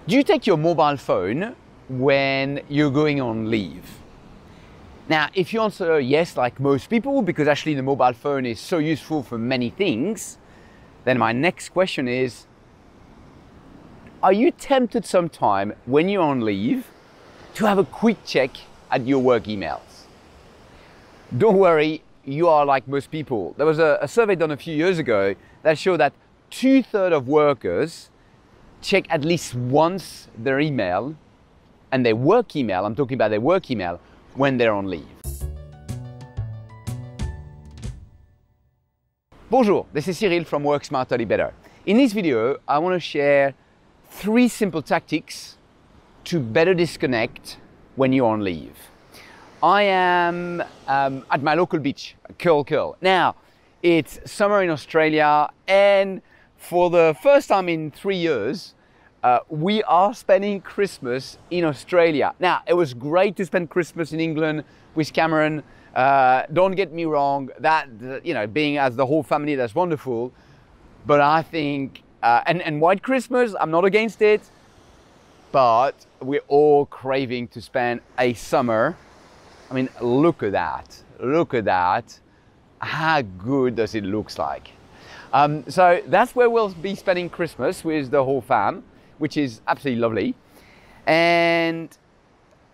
Do you take your mobile phone when you're going on leave? Now, if you answer yes, like most people, because actually the mobile phone is so useful for many things, then my next question is, are you tempted sometime when you're on leave to have a quick check at your work emails? Don't worry, you are like most people. There was a survey done a few years ago that showed that 2/3 of workers check at least once their email, and their work email, I'm talking about their work email, when they're on leave. Bonjour, this is Cyril from Work Smarter, Live Better. In this video, I want to share 3 simple tactics to better disconnect when you're on leave. I am at my local beach, Curl. Now, it's summer in Australia, and for the first time in 3 years, we are spending Christmas in Australia. Now, it was great to spend Christmas in England with Cameron. Don't get me wrong, that, being as the whole family, that's wonderful. But I think, and White Christmas, I'm not against it, but we're all craving to spend a summer. I mean, look at that. How good does it look like? So that's where we'll be spending Christmas with the whole fam, which is absolutely lovely. And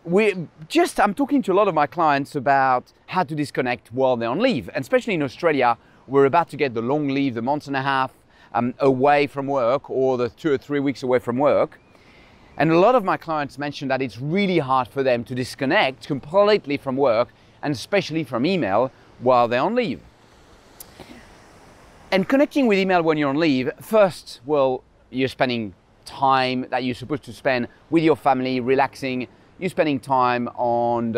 I'm talking to a lot of my clients about how to disconnect while they're on leave. And especially in Australia, we're about to get the long leave, the month and a half away from work, or the 2 or 3 weeks away from work. And a lot of my clients mentioned that it's really hard for them to disconnect completely from work, and especially from email, while they're on leave. And connecting with email when you're on leave, first, well, you're spending time that you're supposed to spend with your family, relaxing. You're spending time on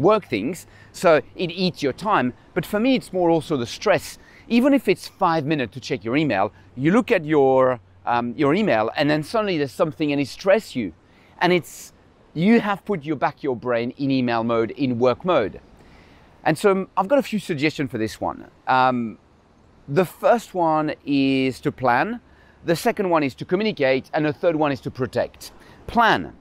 work things, so it eats your time. But for me, it's more also the stress. Even if it's 5 minutes to check your email, you look at your email, and then suddenly there's something and it stresses you. And you have put your brain in email mode, in work mode. And so I've got a few suggestions for this one. The first one is to plan. The second one is to communicate. And the third one is to protect. Plan.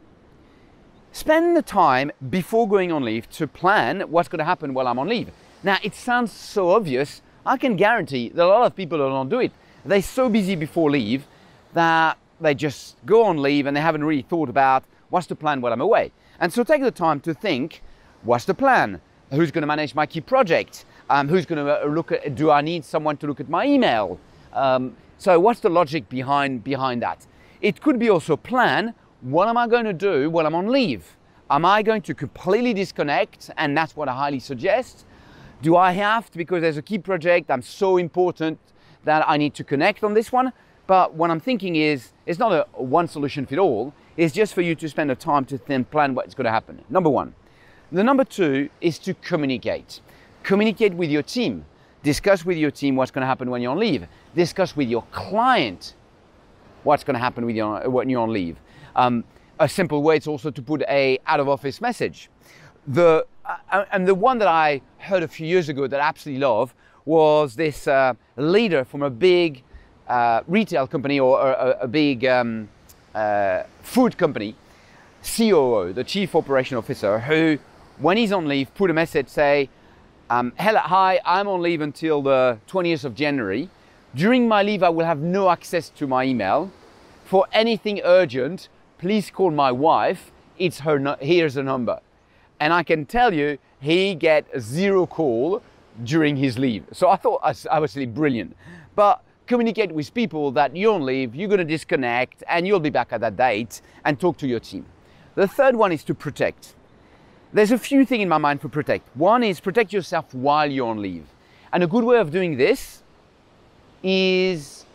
Spend the time before going on leave to plan what's going to happen while I'm on leave. Now, it sounds so obvious. I can guarantee that a lot of people don't do it. They're so busy before leave that they just go on leave and they haven't really thought about what's the plan while I'm away. And so take the time to think, what's the plan? Who's going to manage my key project? Who's going to look at, do I need someone to look at my email? So what's the logic behind that? It could be also plan, what am I going to do while I'm on leave? Am I going to completely disconnect? And that's what I highly suggest. Do I have to, because there's a key project, I'm so important that I need to connect on this one? But what I'm thinking is, it's not a one solution fit all. It's just for you to spend the time to then plan what's going to happen. Number one. The number 2 is to communicate. Communicate with your team. Discuss with your team what's going to happen when you're on leave. Discuss with your client what's going to happen when you're on leave. A simple way is also to put a out of office message. And the one that I heard a few years ago that I absolutely love was this leader from a big retail company, or a big food company, COO, the Chief Operation Officer, who, when he's on leave, put a message, say, hi, I'm on leave until the 20th of January. During my leave, I will have no access to my email. For anything urgent, please call my wife. Here's the number. And I can tell you, he get 0 call during his leave. So I thought I was really brilliant. But communicate with people that you're on leave, you're going to disconnect, and you'll be back at that date, and talk to your team. The third one is to protect. There's a few things in my mind for protect. One is protect yourself while you're on leave. And a good way of doing this is,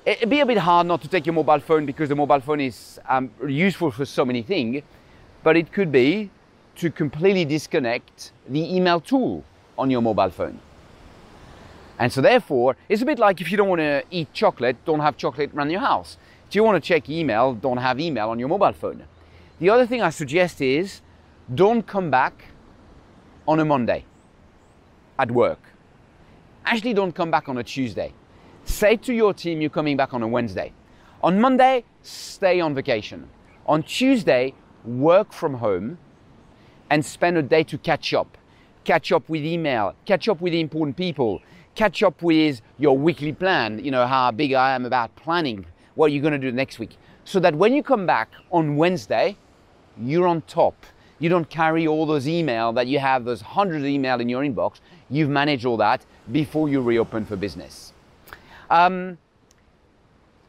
it'd be a bit hard not to take your mobile phone, because the mobile phone is useful for so many things, but it could be to completely disconnect the email tool on your mobile phone. And so therefore, it's a bit like if you don't want to eat chocolate, don't have chocolate around your house. If you want to check email, don't have email on your mobile phone. The other thing I suggest is, don't come back on a Monday at work. Actually, don't come back on a Tuesday. Say to your team you're coming back on a Wednesday. On Monday, stay on vacation. On Tuesday, work from home and spend a day to catch up. Catch up with email, catch up with the important people, catch up with your weekly plan, you know, how big I am about planning what you're gonna do next week. So that when you come back on Wednesday, you're on top. You don't carry all those emails that you have, those hundreds of emails in your inbox. You've managed all that before you reopen for business.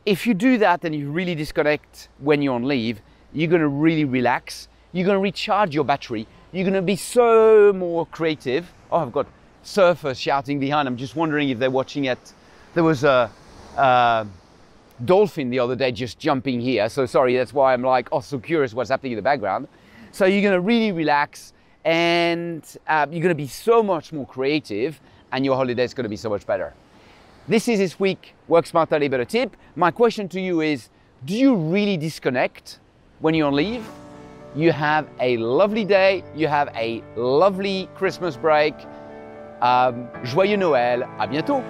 If you do that and you really disconnect when you're on leave, you're gonna really relax. You're gonna recharge your battery. You're gonna be so more creative. Oh, I've got surfers shouting behind. I'm just wondering if they're watching it. There was a dolphin the other day just jumping here. So sorry, that's why I'm like, oh, so curious what's happening in the background. So you're gonna really relax and you're gonna be so much more creative and your holiday is gonna be so much better. This is this week, Work Smarter, Live Better tip. My question to you is, do you really disconnect when you're on leave? You have a lovely day, you have a lovely Christmas break. Joyeux Noël, à bientôt!